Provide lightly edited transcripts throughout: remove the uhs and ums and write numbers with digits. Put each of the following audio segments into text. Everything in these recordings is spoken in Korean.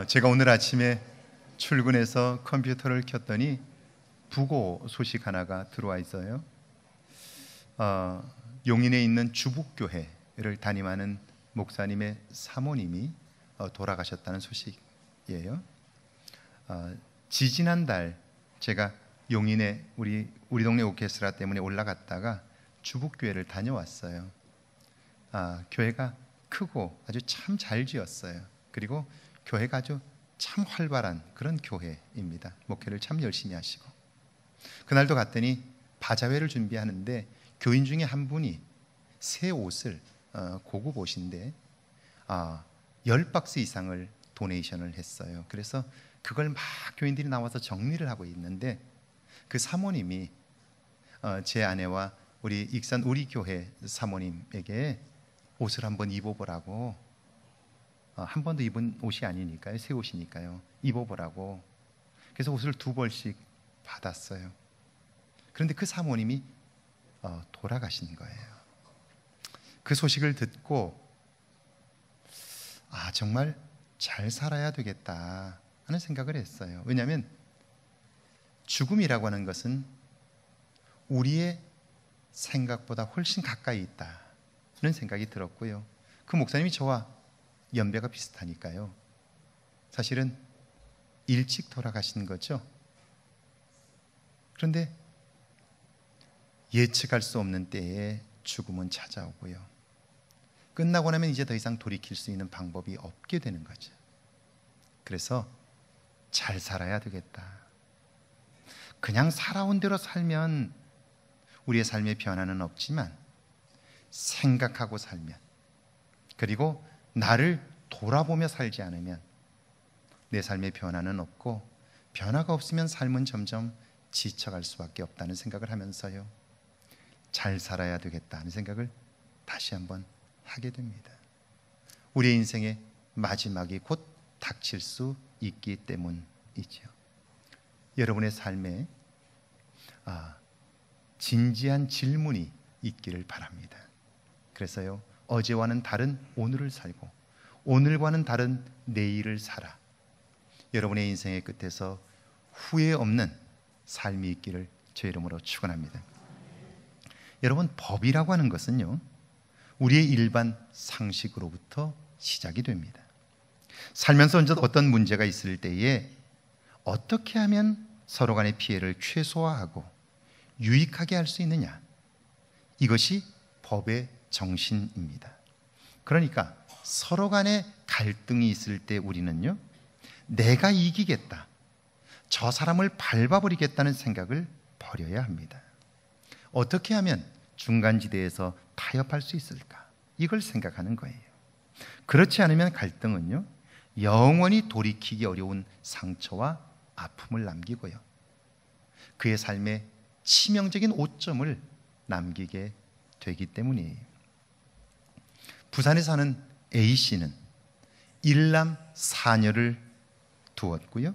제가 오늘 아침에 출근해서 컴퓨터를 켰더니 부고 소식 하나가 들어와 있어요. 용인에 있는 주북교회를 담임하는 목사님의 사모님이 돌아가셨다는 소식이에요. 지지난달 제가 용인에 우리 동네 오케스트라 때문에 올라갔다가 주북교회를 다녀왔어요. 교회가 크고 아주 참 잘 지었어요. 그리고 교회가 아주 참 활발한 그런 교회입니다. 목회를 참 열심히 하시고, 그날도 갔더니 바자회를 준비하는데 교인 중에 한 분이 새 옷을 고급 옷인데 10박스 이상을 도네이션을 했어요. 그래서 그걸 막 교인들이 나와서 정리를 하고 있는데 그 사모님이 제 아내와 우리 익산 우리 교회 사모님에게 옷을 한번 입어보라고, 한 번도 입은 옷이 아니니까요, 새 옷이니까요, 입어보라고. 그래서 옷을 2벌씩 받았어요. 그런데 그 사모님이 돌아가신 거예요. 그 소식을 듣고 정말 잘 살아야 되겠다 하는 생각을 했어요. 왜냐하면 죽음이라고 하는 것은 우리의 생각보다 훨씬 가까이 있다는 생각이 들었고요. 그 목사님이 저와 연배가 비슷하니까요. 사실은 일찍 돌아가신 거죠. 그런데 예측할 수 없는 때에 죽음은 찾아오고요. 끝나고 나면 이제 더 이상 돌이킬 수 있는 방법이 없게 되는 거죠. 그래서 잘 살아야 되겠다. 그냥 살아온 대로 살면 우리의 삶의 변화는 없지만, 생각하고 살면, 그리고 나를 돌아보며 살지 않으면 내 삶의 변화는 없고, 변화가 없으면 삶은 점점 지쳐갈 수밖에 없다는 생각을 하면서요, 잘 살아야 되겠다는 생각을 다시 한번 하게 됩니다. 우리의 인생의 마지막이 곧 닥칠 수 있기 때문이죠. 여러분의 삶에 진지한 질문이 있기를 바랍니다. 그래서요, 어제와는 다른 오늘을 살고 오늘과는 다른 내일을 살아 여러분의 인생의 끝에서 후회 없는 삶이 있기를 제 이름으로 축원합니다. 여러분, 법이라고 하는 것은요, 우리의 일반 상식으로부터 시작이 됩니다. 살면서 어떤 문제가 있을 때에 어떻게 하면 서로 간의 피해를 최소화하고 유익하게 할 수 있느냐, 이것이 법의 정신입니다. 그러니까 서로 간에 갈등이 있을 때 우리는요, 내가 이기겠다, 저 사람을 밟아버리겠다는 생각을 버려야 합니다. 어떻게 하면 중간지대에서 타협할 수 있을까, 이걸 생각하는 거예요. 그렇지 않으면 갈등은요, 영원히 돌이키기 어려운 상처와 아픔을 남기고요, 그의 삶에 치명적인 오점을 남기게 되기 때문이에요. 부산에 사는 A씨는 1남 4녀를 두었고요,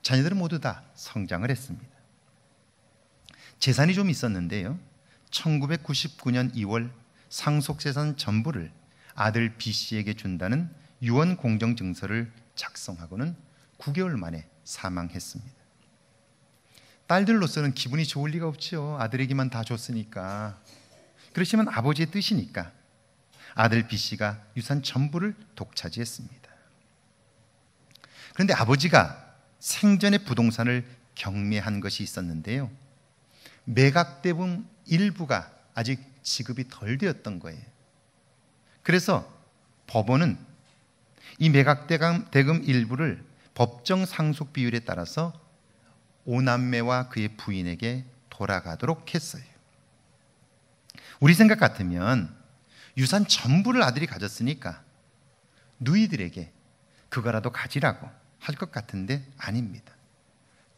자녀들은 모두 다 성장을 했습니다. 재산이 좀 있었는데요, 1999년 2월 상속재산 전부를 아들 B씨에게 준다는 유언공정증서를 작성하고는 9개월 만에 사망했습니다. 딸들로서는 기분이 좋을 리가 없죠. 아들에게만 다 줬으니까. 그렇지만 아버지의 뜻이니까 아들 B씨가 유산 전부를 독차지했습니다. 그런데 아버지가 생전에 부동산을 경매한 것이 있었는데요, 매각대금 일부가 아직 지급이 덜 되었던 거예요. 그래서 법원은 이 매각대금 일부를 법정 상속 비율에 따라서 5남매와 그의 부인에게 돌아가도록 했어요. 우리 생각 같으면 유산 전부를 아들이 가졌으니까 누이들에게 그거라도 가지라고 할 것 같은데 아닙니다.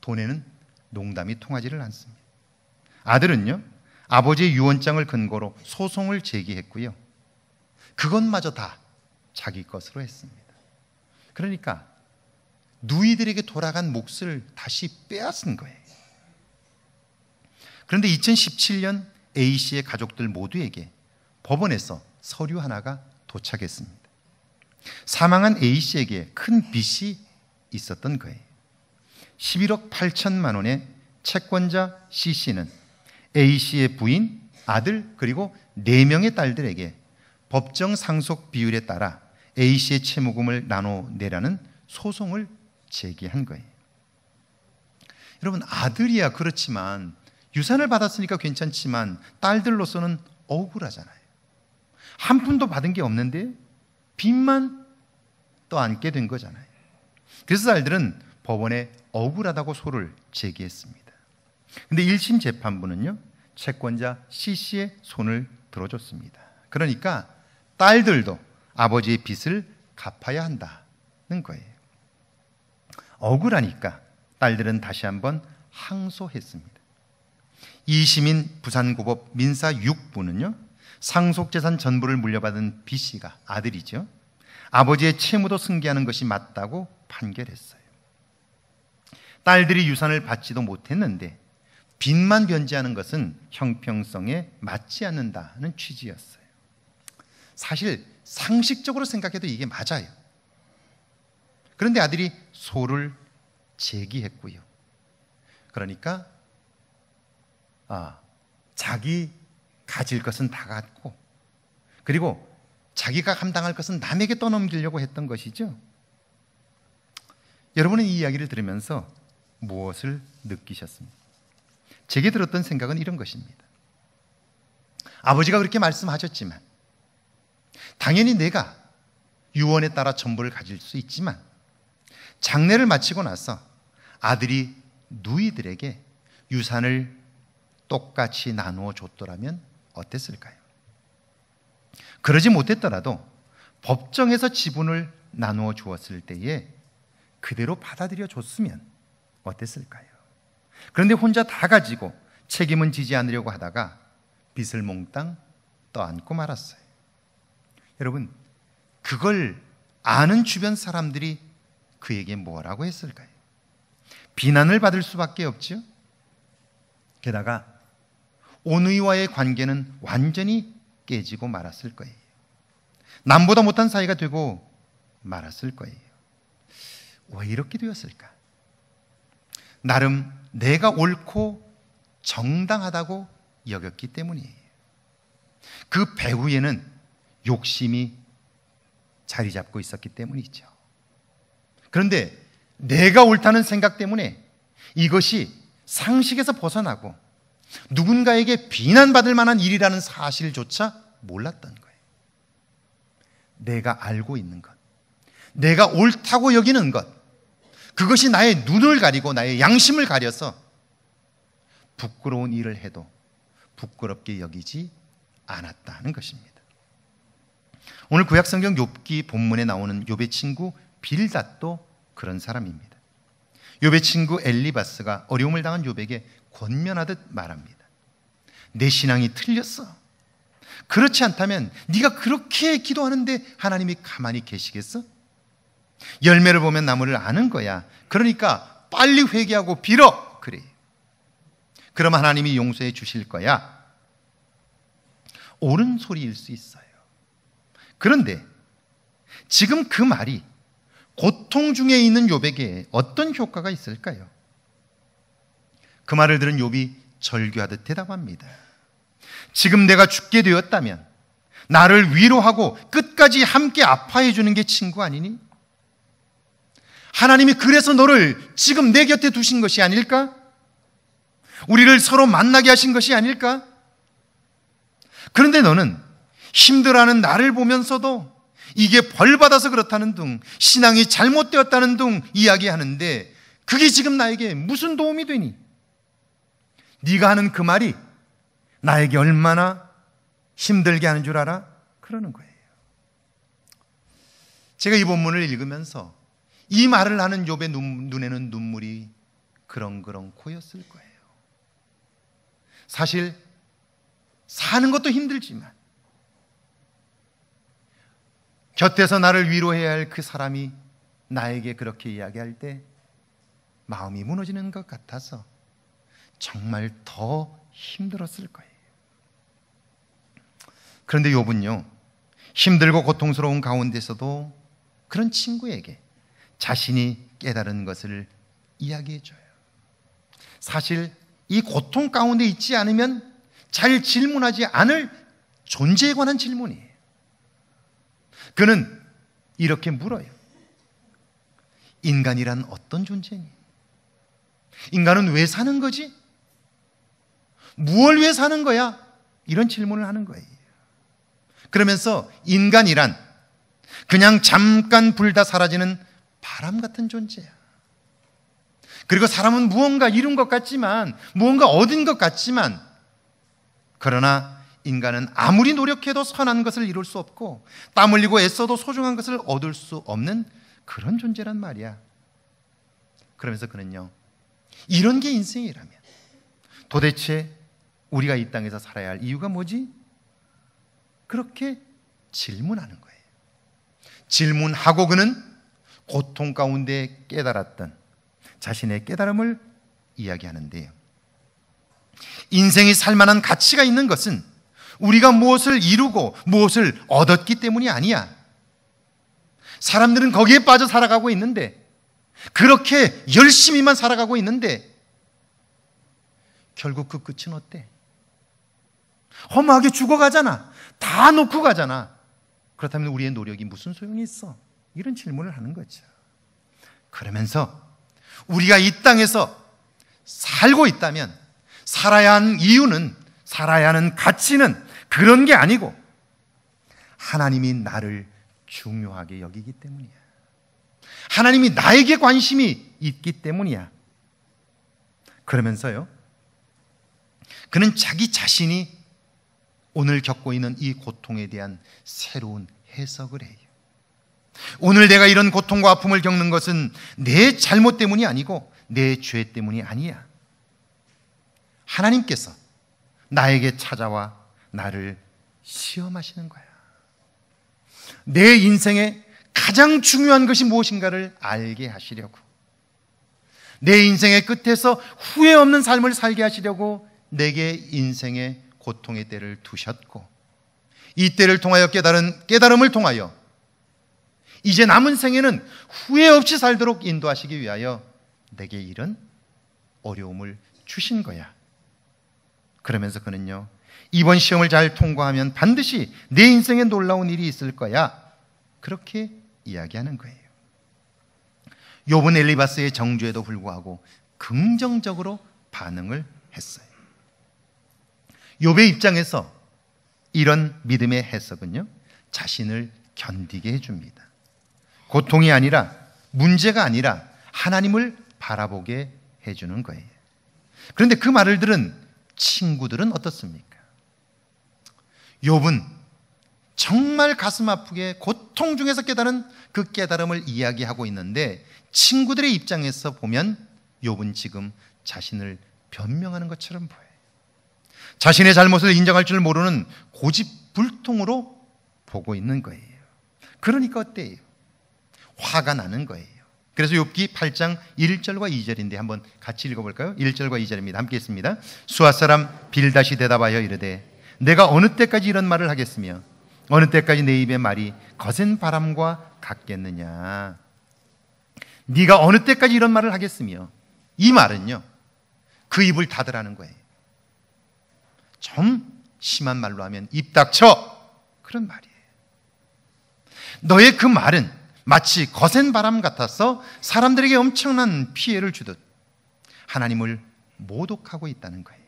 돈에는 농담이 통하지를 않습니다. 아들은요, 아버지의 유언장을 근거로 소송을 제기했고요, 그것마저 다 자기 것으로 했습니다. 그러니까 누이들에게 돌아간 몫을 다시 빼앗은 거예요. 그런데 2017년 A씨의 가족들 모두에게 법원에서 서류 하나가 도착했습니다. 사망한 A씨에게 큰 빚이 있었던 거예요. 11억 8천만 원의 채권자 C씨는 A씨의 부인, 아들 그리고 4명의 딸들에게 법정 상속 비율에 따라 A씨의 채무금을 나눠내라는 소송을 제기한 거예요. 여러분, 아들이야 그렇지만 유산을 받았으니까 괜찮지만 딸들로서는 억울하잖아요. 한 푼도 받은 게 없는데 빚만 떠안게 된 거잖아요. 그래서 딸들은 법원에 억울하다고 소를 제기했습니다. 그런데 1심 재판부는요, 채권자 C씨의 손을 들어줬습니다. 그러니까 딸들도 아버지의 빚을 갚아야 한다는 거예요. 억울하니까 딸들은 다시 한번 항소했습니다. 2심인 부산고법 민사 6부는요, 상속재산 전부를 물려받은 B씨가, 아들이죠, 아버지의 채무도 승계하는 것이 맞다고 판결했어요. 딸들이 유산을 받지도 못했는데 빚만 변제하는 것은 형평성에 맞지 않는다는 취지였어요. 사실 상식적으로 생각해도 이게 맞아요. 그런데 아들이 소를 제기했고요. 그러니까 자기 가질 것은 다 갖고, 그리고 자기가 감당할 것은 남에게 떠넘기려고 했던 것이죠. 여러분은 이 이야기를 들으면서 무엇을 느끼셨습니까? 제게 들었던 생각은 이런 것입니다. 아버지가 그렇게 말씀하셨지만 당연히 내가 유언에 따라 전부를 가질 수 있지만 장례를 마치고 나서 아들이 누이들에게 유산을 똑같이 나누어 줬더라면 어땠을까요? 그러지 못했더라도 법정에서 지분을 나누어 주었을 때에 그대로 받아들여 줬으면 어땠을까요? 그런데 혼자 다 가지고 책임은 지지 않으려고 하다가 빚을 몽땅 떠안고 말았어요. 여러분, 그걸 아는 주변 사람들이 그에게 뭐라고 했을까요? 비난을 받을 수밖에 없죠. 게다가 오누이와의 관계는 완전히 깨지고 말았을 거예요. 남보다 못한 사이가 되고 말았을 거예요. 왜 이렇게 되었을까? 나름 내가 옳고 정당하다고 여겼기 때문이에요. 그 배후에는 욕심이 자리 잡고 있었기 때문이죠. 그런데 내가 옳다는 생각 때문에 이것이 상식에서 벗어나고 누군가에게 비난받을 만한 일이라는 사실조차 몰랐던 거예요. 내가 알고 있는 것, 내가 옳다고 여기는 것, 그것이 나의 눈을 가리고 나의 양심을 가려서 부끄러운 일을 해도 부끄럽게 여기지 않았다는 것입니다. 오늘 구약성경 욥기 본문에 나오는 욥의 친구 빌닷도 그런 사람입니다. 욥의 친구 엘리바스가 어려움을 당한 욥에게 권면하듯 말합니다. 내 신앙이 틀렸어. 그렇지 않다면 네가 그렇게 기도하는데 하나님이 가만히 계시겠어? 열매를 보면 나무를 아는 거야. 그러니까 빨리 회개하고 빌어. 그래. 그럼 하나님이 용서해 주실 거야. 옳은 소리일 수 있어요. 그런데 지금 그 말이 고통 중에 있는 욥에게 어떤 효과가 있을까요? 그 말을 들은 욥이 절규하듯 대답합니다. 지금 내가 죽게 되었다면 나를 위로하고 끝까지 함께 아파해 주는 게 친구 아니니? 하나님이 그래서 너를 지금 내 곁에 두신 것이 아닐까? 우리를 서로 만나게 하신 것이 아닐까? 그런데 너는 힘들어하는 나를 보면서도 이게 벌받아서 그렇다는 둥, 신앙이 잘못되었다는 둥 이야기하는데 그게 지금 나에게 무슨 도움이 되니? 네가 하는 그 말이 나에게 얼마나 힘들게 하는 줄 알아? 그러는 거예요. 제가 이 본문을 읽으면서 이 말을 하는 욥의 눈에는 눈물이 그렁그렁 고였을 거예요. 사실 사는 것도 힘들지만 곁에서 나를 위로해야 할 그 사람이 나에게 그렇게 이야기할 때 마음이 무너지는 것 같아서 정말 더 힘들었을 거예요. 그런데 욥은요, 힘들고 고통스러운 가운데서도 그런 친구에게 자신이 깨달은 것을 이야기해줘요. 사실 이 고통 가운데 있지 않으면 잘 질문하지 않을 존재에 관한 질문이에요. 그는 이렇게 물어요. 인간이란 어떤 존재니? 인간은 왜 사는 거지? 무엇을 위해 사는 거야? 이런 질문을 하는 거예요. 그러면서 인간이란 그냥 잠깐 불다 사라지는 바람 같은 존재야. 그리고 사람은 무언가 이룬 것 같지만, 무언가 얻은 것 같지만, 그러나 인간은 아무리 노력해도 선한 것을 이룰 수 없고 땀 흘리고 애써도 소중한 것을 얻을 수 없는 그런 존재란 말이야. 그러면서 그는요, 이런 게 인생이라면 도대체 우리가 이 땅에서 살아야 할 이유가 뭐지? 그렇게 질문하는 거예요. 질문하고 그는 고통 가운데 깨달았던 자신의 깨달음을 이야기하는데요. 인생이 살만한 가치가 있는 것은 우리가 무엇을 이루고 무엇을 얻었기 때문이 아니야. 사람들은 거기에 빠져 살아가고 있는데, 그렇게 열심히만 살아가고 있는데 결국 그 끝은 어때? 허무하게 죽어가잖아. 다 놓고 가잖아. 그렇다면 우리의 노력이 무슨 소용이 있어? 이런 질문을 하는 거죠. 그러면서 우리가 이 땅에서 살고 있다면 살아야 하는 이유는, 살아야 하는 가치는 그런 게 아니고 하나님이 나를 중요하게 여기기 때문이야. 하나님이 나에게 관심이 있기 때문이야. 그러면서요, 그는 자기 자신이 오늘 겪고 있는 이 고통에 대한 새로운 해석을 해요. 오늘 내가 이런 고통과 아픔을 겪는 것은 내 잘못 때문이 아니고 내 죄 때문이 아니야. 하나님께서 나에게 찾아와 나를 시험하시는 거야. 내 인생에 가장 중요한 것이 무엇인가를 알게 하시려고, 내 인생의 끝에서 후회 없는 삶을 살게 하시려고 내게 인생의 고통의 때를 두셨고, 이 때를 통하여 깨달음을 통하여 이제 남은 생에는 후회 없이 살도록 인도하시기 위하여 내게 이런 어려움을 주신 거야. 그러면서 그는요, 이번 시험을 잘 통과하면 반드시 내 인생에 놀라운 일이 있을 거야. 그렇게 이야기하는 거예요. 욥은 엘리바스의 정죄에도 불구하고 긍정적으로 반응을 했어요. 욥의 입장에서 이런 믿음의 해석은요, 자신을 견디게 해줍니다. 고통이 아니라, 문제가 아니라 하나님을 바라보게 해주는 거예요. 그런데 그 말을 들은 친구들은 어떻습니까? 욥은 정말 가슴 아프게 고통 중에서 깨달은 그 깨달음을 이야기하고 있는데, 친구들의 입장에서 보면 욥은 지금 자신을 변명하는 것처럼 보여요. 자신의 잘못을 인정할 줄 모르는 고집불통으로 보고 있는 거예요. 그러니까 어때요? 화가 나는 거예요. 그래서 욥기 8장 1절과 2절인데 한번 같이 읽어볼까요? 1절과 2절입니다. 함께 읽습니다. 수아 사람 빌닷이 대답하여 이르되 내가 어느 때까지 이런 말을 하겠으며 어느 때까지 내 입의 말이 거센 바람과 같겠느냐. 네가 어느 때까지 이런 말을 하겠으며, 이 말은요, 그 입을 닫으라는 거예요. 좀 심한 말로 하면 입 닥쳐, 그런 말이에요. 너의 그 말은 마치 거센 바람 같아서 사람들에게 엄청난 피해를 주듯 하나님을 모독하고 있다는 거예요.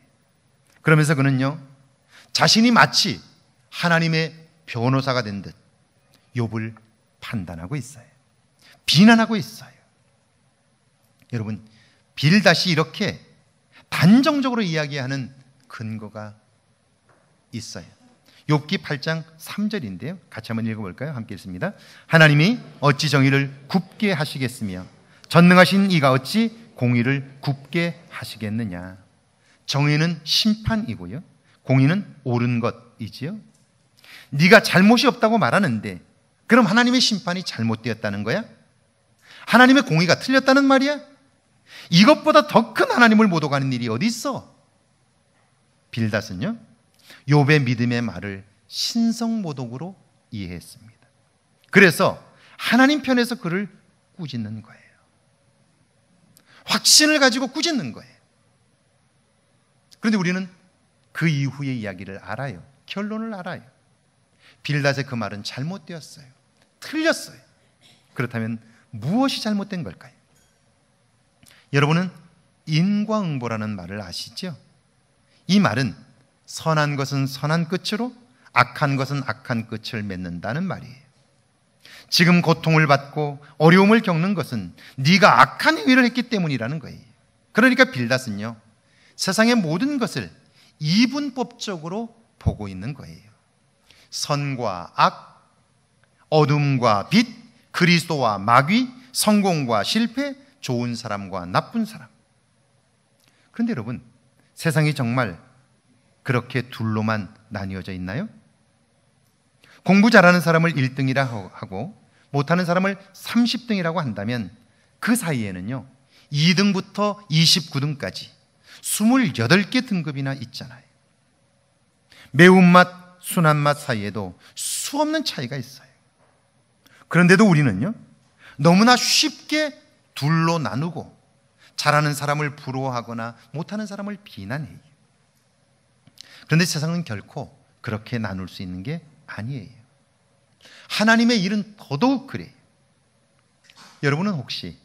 그러면서 그는요, 자신이 마치 하나님의 변호사가 된 듯 욥을 판단하고 있어요. 비난하고 있어요. 여러분, 빌닷이 이렇게 단정적으로 이야기하는 근거가 있어요. 욥기 8장 3절인데요. 같이 한번 읽어볼까요? 함께 읽습니다. 하나님이 어찌 정의를 굽게 하시겠으며 전능하신 이가 어찌 공의를 굽게 하시겠느냐. 정의는 심판이고요, 공의는 옳은 것이지요. 네가 잘못이 없다고 말하는데 그럼 하나님의 심판이 잘못되었다는 거야? 하나님의 공의가 틀렸다는 말이야? 이것보다 더 큰 하나님을 모독하는 일이 어디 있어? 빌닷은요, 욥의 믿음의 말을 신성모독으로 이해했습니다. 그래서 하나님 편에서 그를 꾸짖는 거예요. 확신을 가지고 꾸짖는 거예요. 그런데 우리는 그 이후의 이야기를 알아요. 결론을 알아요. 빌닷의 그 말은 잘못되었어요. 틀렸어요. 그렇다면 무엇이 잘못된 걸까요? 여러분은 인과응보라는 말을 아시죠? 이 말은 선한 것은 선한 끝으로, 악한 것은 악한 끝을 맺는다는 말이에요. 지금 고통을 받고 어려움을 겪는 것은 네가 악한 행위를 했기 때문이라는 거예요. 그러니까 빌닷은요, 세상의 모든 것을 이분법적으로 보고 있는 거예요. 선과 악, 어둠과 빛, 그리스도와 마귀, 성공과 실패, 좋은 사람과 나쁜 사람. 그런데 여러분, 세상이 정말 그렇게 둘로만 나뉘어져 있나요? 공부 잘하는 사람을 1등이라 하고 못하는 사람을 30등이라고 한다면 그 사이에는요, 2등부터 29등까지 28개 등급이나 있잖아요. 매운맛, 순한맛 사이에도 수없는 차이가 있어요. 그런데도 우리는요, 너무나 쉽게 둘로 나누고 잘하는 사람을 부러워하거나 못하는 사람을 비난해요. 그런데 세상은 결코 그렇게 나눌 수 있는 게 아니에요. 하나님의 일은 더더욱 그래요. 여러분은 혹시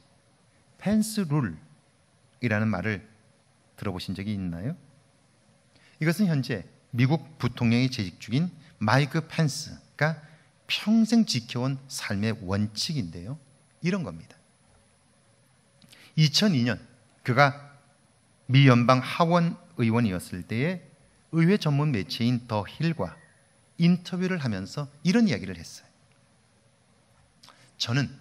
펜스 룰이라는 말을 들어보신 적이 있나요? 이것은 현재 미국 부통령이 재직 중인 마이크 펜스가 평생 지켜온 삶의 원칙인데요, 이런 겁니다. 2002년 그가 미 연방 하원 의원이었을 때에 의회 전문 매체인 더 힐과 인터뷰를 하면서 이런 이야기를 했어요. 저는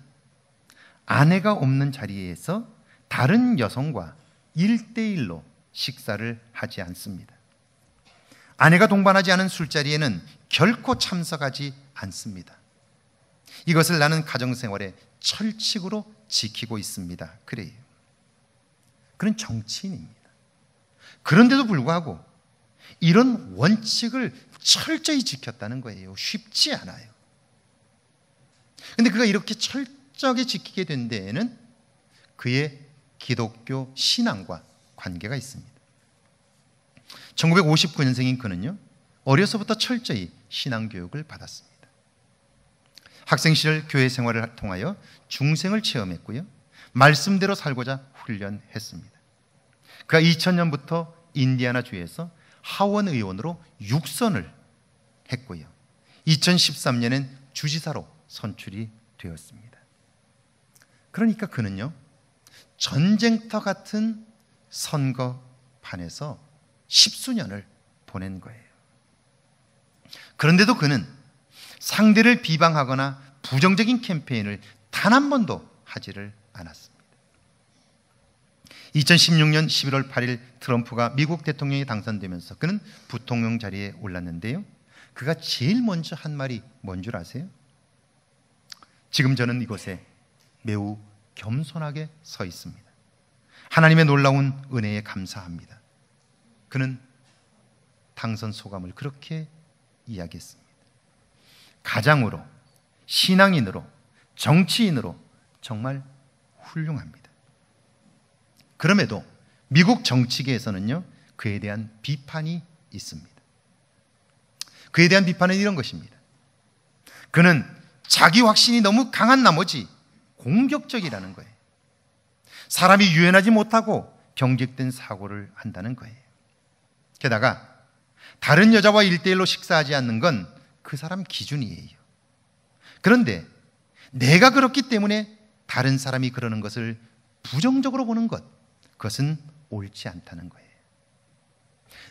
아내가 없는 자리에서 다른 여성과 1대1로 식사를 하지 않습니다. 아내가 동반하지 않은 술자리에는 결코 참석하지 않습니다. 이것을 나는 가정생활의 철칙으로 지키고 있습니다. 그래요. 그런 정치인입니다. 그런데도 불구하고 이런 원칙을 철저히 지켰다는 거예요. 쉽지 않아요. 그런데 그가 이렇게 철저하게 지키게 된 데에는 그의 기독교 신앙과 관계가 있습니다. 1959년생인 그는요, 어려서부터 철저히 신앙교육을 받았습니다. 학생 시절 교회 생활을 통하여 중생을 체험했고요, 말씀대로 살고자 훈련했습니다. 그가 2000년부터 인디애나주에서 하원 의원으로 6선을 했고요, 2013년엔 주지사로 선출이 되었습니다. 그러니까 그는요, 전쟁터 같은 선거판에서 10수년을 보낸 거예요. 그런데도 그는 상대를 비방하거나 부정적인 캠페인을 단 한 번도 하지를 않았습니다. 2016년 11월 8일 트럼프가 미국 대통령이 당선되면서 그는 부통령 자리에 올랐는데요, 그가 제일 먼저 한 말이 뭔 줄 아세요? 지금 저는 이곳에 매우 겸손하게 서 있습니다. 하나님의 놀라운 은혜에 감사합니다. 그는 당선 소감을 그렇게 이야기했습니다. 가장으로, 신앙인으로, 정치인으로 정말 훌륭합니다. 그럼에도 미국 정치계에서는요, 그에 대한 비판이 있습니다. 그에 대한 비판은 이런 것입니다. 그는 자기 확신이 너무 강한 나머지 공격적이라는 거예요. 사람이 유연하지 못하고 경직된 사고를 한다는 거예요. 게다가 다른 여자와 1대1로 식사하지 않는 건 그 사람 기준이에요. 그런데 내가 그렇기 때문에 다른 사람이 그러는 것을 부정적으로 보는 것, 그것은 옳지 않다는 거예요.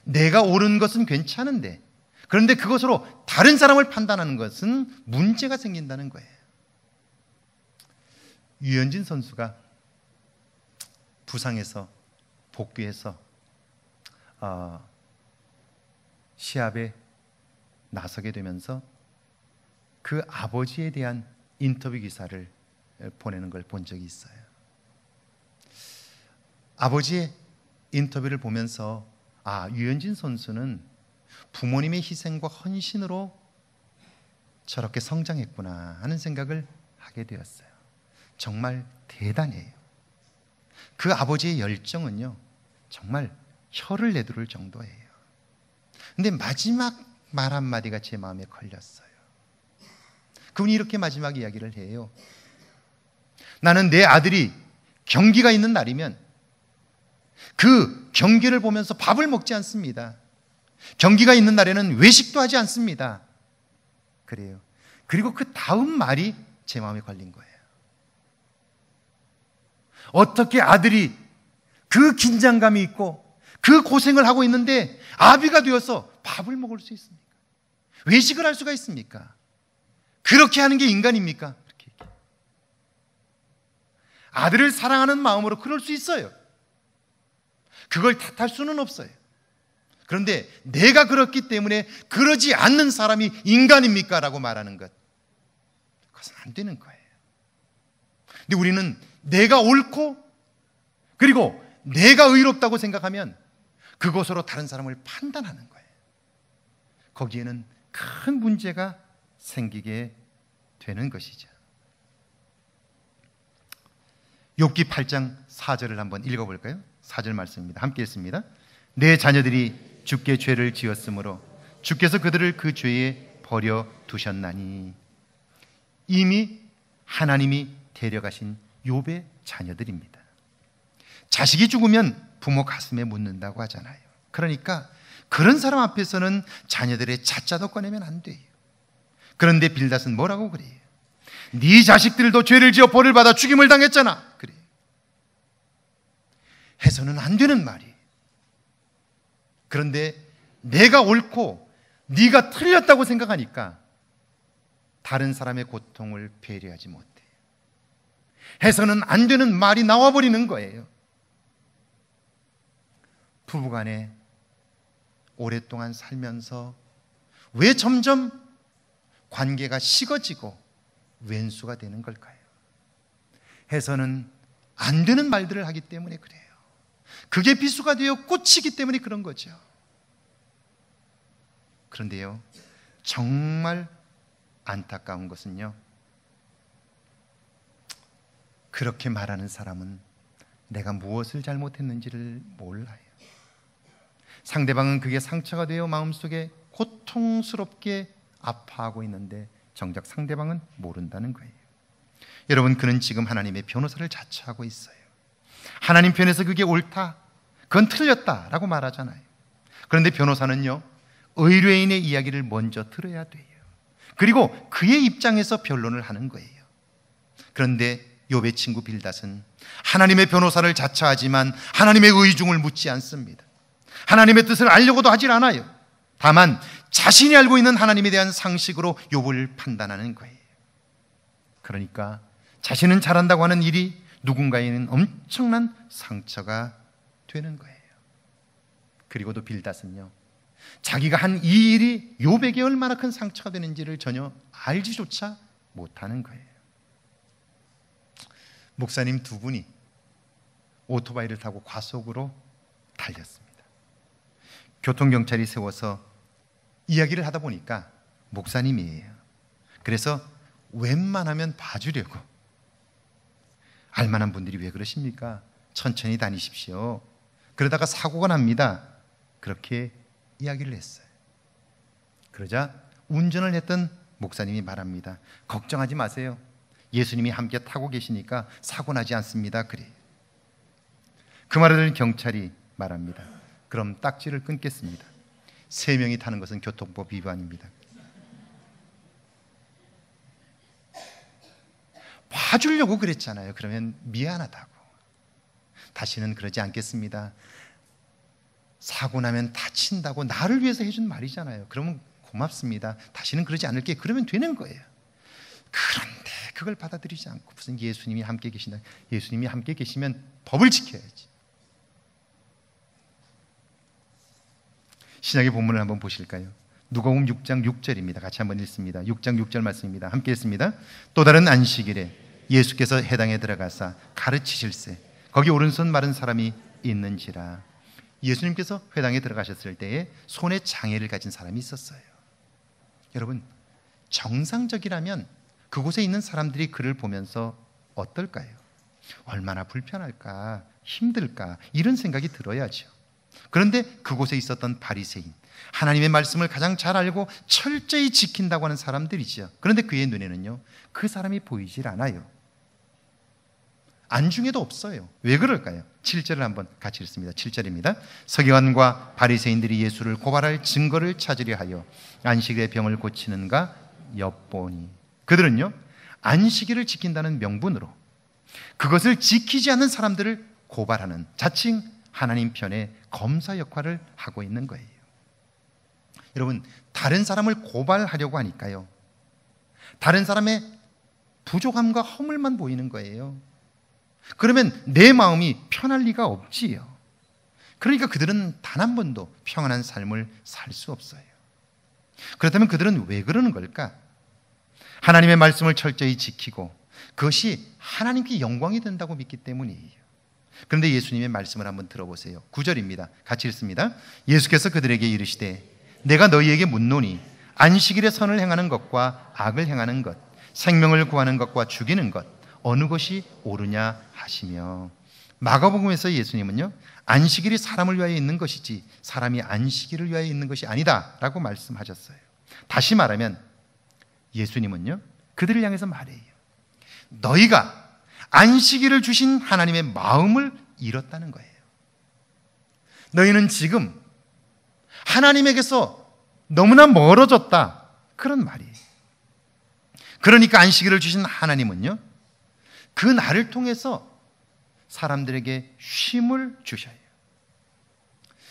내가 옳은 것은 괜찮은데, 그런데 그것으로 다른 사람을 판단하는 것은 문제가 생긴다는 거예요. 유현진 선수가 부상에서 복귀해서 시합에 나서게 되면서 그 아버지에 대한 인터뷰 기사를 보내는 걸 본 적이 있어요. 아버지의 인터뷰를 보면서 유현진 선수는 부모님의 희생과 헌신으로 저렇게 성장했구나 하는 생각을 하게 되었어요. 정말 대단해요. 그 아버지의 열정은요, 정말 혀를 내두를 정도예요. 근데 마지막 말 한마디가 제 마음에 걸렸어요. 그분이 이렇게 마지막 이야기를 해요. 나는 내 아들이 경기가 있는 날이면 그 경기를 보면서 밥을 먹지 않습니다. 경기가 있는 날에는 외식도 하지 않습니다. 그래요. 그리고 그 다음 말이 제 마음에 걸린 거예요. 어떻게 아들이 그 긴장감이 있고 그 고생을 하고 있는데 아비가 되어서 밥을 먹을 수 있습니까? 외식을 할 수가 있습니까? 그렇게 하는 게 인간입니까? 그렇게 얘기해요. 아들을 사랑하는 마음으로 그럴 수 있어요. 그걸 탓할 수는 없어요. 그런데 내가 그렇기 때문에 그러지 않는 사람이 인간입니까? 라고 말하는 것, 그것은 안 되는 거예요. 근데 우리는 내가 옳고 그리고 내가 의롭다고 생각하면 그것으로 다른 사람을 판단하는 거예요. 거기에는 큰 문제가 생기게 되는 것이죠. 욥기 8장 4절을 한번 읽어볼까요? 4절 말씀입니다. 함께 읽습니다. 내 자녀들이 주께 죄를 지었으므로 주께서 그들을 그 죄에 버려 두셨나니. 이미 하나님이 데려가신 욥의 자녀들입니다. 자식이 죽으면 부모 가슴에 묻는다고 하잖아요. 그러니까 그런 사람 앞에서는 자녀들의 자자도 꺼내면 안 돼요. 그런데 빌닷은 뭐라고 그래요? 네 자식들도 죄를 지어 벌을 받아 죽임을 당했잖아. 그래. 해서는 안 되는 말이에요. 그런데 내가 옳고 네가 틀렸다고 생각하니까 다른 사람의 고통을 배려하지 못해요. 해서는 안 되는 말이 나와버리는 거예요. 부부간에 오랫동안 살면서 왜 점점 관계가 식어지고 왼수가 되는 걸까요? 해서는 안 되는 말들을 하기 때문에 그래요. 그게 비수가 되어 꽂히기 때문에 그런 거죠. 그런데요, 정말 안타까운 것은요, 그렇게 말하는 사람은 내가 무엇을 잘못했는지를 몰라요. 상대방은 그게 상처가 되어 마음속에 고통스럽게 아파하고 있는데 정작 상대방은 모른다는 거예요. 여러분, 그는 지금 하나님의 변호사를 자처하고 있어요. 하나님 편에서 그게 옳다, 그건 틀렸다라고 말하잖아요. 그런데 변호사는요, 의뢰인의 이야기를 먼저 들어야 돼요. 그리고 그의 입장에서 변론을 하는 거예요. 그런데 욥의 친구 빌닷은 하나님의 변호사를 자처하지만 하나님의 의중을 묻지 않습니다. 하나님의 뜻을 알려고도 하질 않아요. 다만 자신이 알고 있는 하나님에 대한 상식으로 욥을 판단하는 거예요. 그러니까 자신은 잘한다고 하는 일이 누군가에는 엄청난 상처가 되는 거예요. 그리고도 빌닷은요, 자기가 한 이 일이 욥에게 얼마나 큰 상처가 되는지를 전혀 알지조차 못하는 거예요. 목사님 두 분이 오토바이를 타고 과속으로 달렸습니다. 교통경찰이 세워서 이야기를 하다 보니까 목사님이에요. 그래서 웬만하면 봐주려고, 알만한 분들이 왜 그러십니까? 천천히 다니십시오. 그러다가 사고가 납니다. 그렇게 이야기를 했어요. 그러자 운전을 했던 목사님이 말합니다. 걱정하지 마세요. 예수님이 함께 타고 계시니까 사고 나지 않습니다. 그래. 그 말을 들은 경찰이 말합니다. 그럼 딱지를 끊겠습니다. 3명이 타는 것은 교통법 위반입니다. 봐주려고 그랬잖아요. 그러면 미안하다고. 다시는 그러지 않겠습니다. 사고 나면 다친다고 나를 위해서 해준 말이잖아요. 그러면 고맙습니다. 다시는 그러지 않을게. 그러면 되는 거예요. 그런데 그걸 받아들이지 않고 무슨 예수님이 함께 계신다. 예수님이 함께 계시면 법을 지켜야지. 신약의 본문을 한번 보실까요? 누가복음 6장 6절입니다. 같이 한번 읽습니다. 6장 6절 말씀입니다. 함께 읽습니다. 또 다른 안식일에 예수께서 해당에 들어가사 가르치실세 거기 오른손 마른 사람이 있는지라. 예수님께서 회당에 들어가셨을 때에 손에 장애를 가진 사람이 있었어요. 여러분, 정상적이라면 그곳에 있는 사람들이 그를 보면서 어떨까요? 얼마나 불편할까, 힘들까, 이런 생각이 들어야죠. 그런데 그곳에 있었던 바리새인, 하나님의 말씀을 가장 잘 알고 철저히 지킨다고 하는 사람들이죠. 그런데 그의 눈에는요, 그 사람이 보이질 않아요. 안중에도 없어요. 왜 그럴까요? 7절을 한번 같이 읽습니다. 7절입니다. 서기관과 바리새인들이 예수를 고발할 증거를 찾으려 하여 안식일의 병을 고치는가 엿보니, 그들은요, 안식일을 지킨다는 명분으로 그것을 지키지 않는 사람들을 고발하는, 자칭 하나님 편의 검사 역할을 하고 있는 거예요. 여러분, 다른 사람을 고발하려고 하니까요, 다른 사람의 부족함과 허물만 보이는 거예요. 그러면 내 마음이 편할 리가 없지요. 그러니까 그들은 단 한 번도 평안한 삶을 살 수 없어요. 그렇다면 그들은 왜 그러는 걸까? 하나님의 말씀을 철저히 지키고 그것이 하나님께 영광이 된다고 믿기 때문이에요. 그런데 예수님의 말씀을 한번 들어보세요. 9절입니다. 같이 읽습니다. 예수께서 그들에게 이르시되 내가 너희에게 묻노니 안식일에 선을 행하는 것과 악을 행하는 것, 생명을 구하는 것과 죽이는 것, 어느 것이 옳으냐 하시며, 마가복음에서 예수님은요, 안식일이 사람을 위하여 있는 것이지 사람이 안식일을 위하여 있는 것이 아니다 라고 말씀하셨어요. 다시 말하면 예수님은요, 그들을 향해서 말해요. 너희가 안식일을 주신 하나님의 마음을 잃었다는 거예요. 너희는 지금 하나님에게서 너무나 멀어졌다, 그런 말이에요. 그러니까 안식일을 주신 하나님은요, 그 날을 통해서 사람들에게 쉼을 주셔요.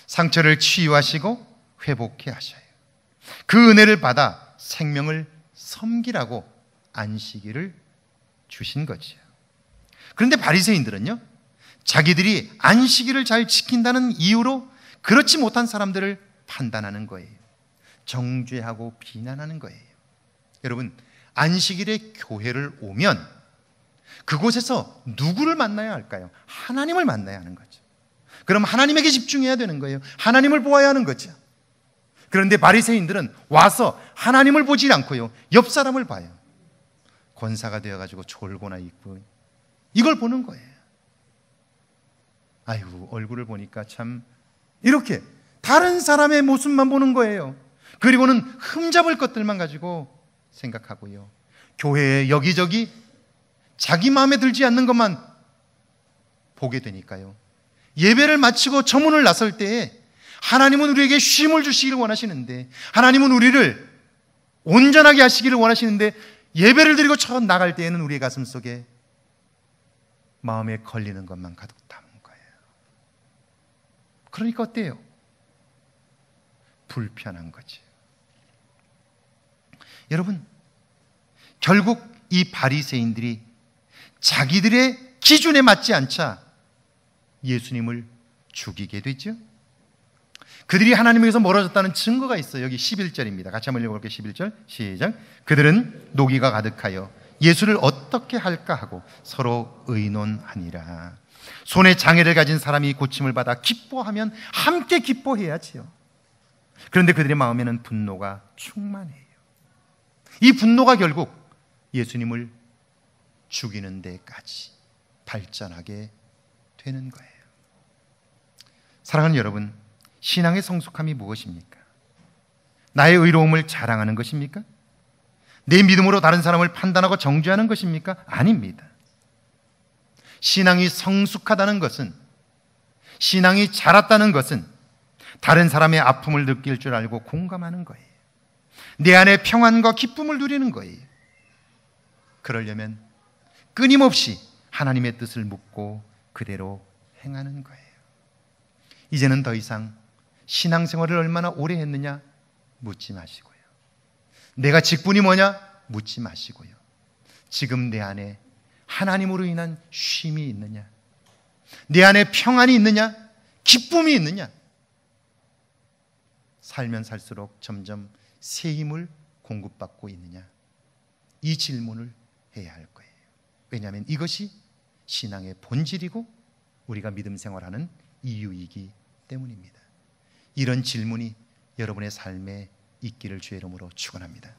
상처를 치유하시고 회복해 하셔요. 그 은혜를 받아 생명을 섬기라고 안식일을 주신 거죠. 그런데 바리새인들은요, 자기들이 안식일을 잘 지킨다는 이유로 그렇지 못한 사람들을 판단하는 거예요. 정죄하고 비난하는 거예요. 여러분, 안식일에 교회를 오면 그곳에서 누구를 만나야 할까요? 하나님을 만나야 하는 거죠. 그럼 하나님에게 집중해야 되는 거예요. 하나님을 보아야 하는 거죠. 그런데 바리새인들은 와서 하나님을 보지 않고요, 옆 사람을 봐요. 권사가 되어가지고 졸고나 있고 이걸 보는 거예요. 아이고, 얼굴을 보니까 참, 이렇게 다른 사람의 모습만 보는 거예요. 그리고는 흠잡을 것들만 가지고 생각하고요, 교회에 여기저기 자기 마음에 들지 않는 것만 보게 되니까요, 예배를 마치고 저문을 나설 때에 하나님은 우리에게 쉼을 주시기를 원하시는데, 하나님은 우리를 온전하게 하시기를 원하시는데, 예배를 드리고 저 나갈 때에는 우리의 가슴 속에 마음에 걸리는 것만 가득 담은 거예요. 그러니까 어때요? 불편한 거지. 여러분, 결국 이 바리새인들이 자기들의 기준에 맞지 않자 예수님을 죽이게 되죠. 그들이 하나님에게서 멀어졌다는 증거가 있어요. 여기 11절입니다. 같이 한번 읽어볼게요. 11절 시작. 그들은 노기가 가득하여 예수를 어떻게 할까 하고 서로 의논하니라. 손에 장애를 가진 사람이 고침을 받아 기뻐하면 함께 기뻐해야지요. 그런데 그들의 마음에는 분노가 충만해요. 이 분노가 결국 예수님을 죽이는 데까지 발전하게 되는 거예요. 사랑하는 여러분, 신앙의 성숙함이 무엇입니까? 나의 의로움을 자랑하는 것입니까? 내 믿음으로 다른 사람을 판단하고 정죄하는 것입니까? 아닙니다. 신앙이 성숙하다는 것은, 신앙이 자랐다는 것은 다른 사람의 아픔을 느낄 줄 알고 공감하는 거예요. 내 안에 평안과 기쁨을 누리는 거예요. 그러려면 끊임없이 하나님의 뜻을 묻고 그대로 행하는 거예요. 이제는 더 이상 신앙생활을 얼마나 오래 했느냐 묻지 마시고요, 내가 직분이 뭐냐 묻지 마시고요, 지금 내 안에 하나님으로 인한 쉼이 있느냐, 내 안에 평안이 있느냐, 기쁨이 있느냐, 살면 살수록 점점 새 힘을 공급받고 있느냐, 이 질문을 해야 할 거예요. 왜냐하면 이것이 신앙의 본질이고 우리가 믿음 생활하는 이유이기 때문입니다. 이런 질문이 여러분의 삶에 있기를 주의 이름으로 축원합니다.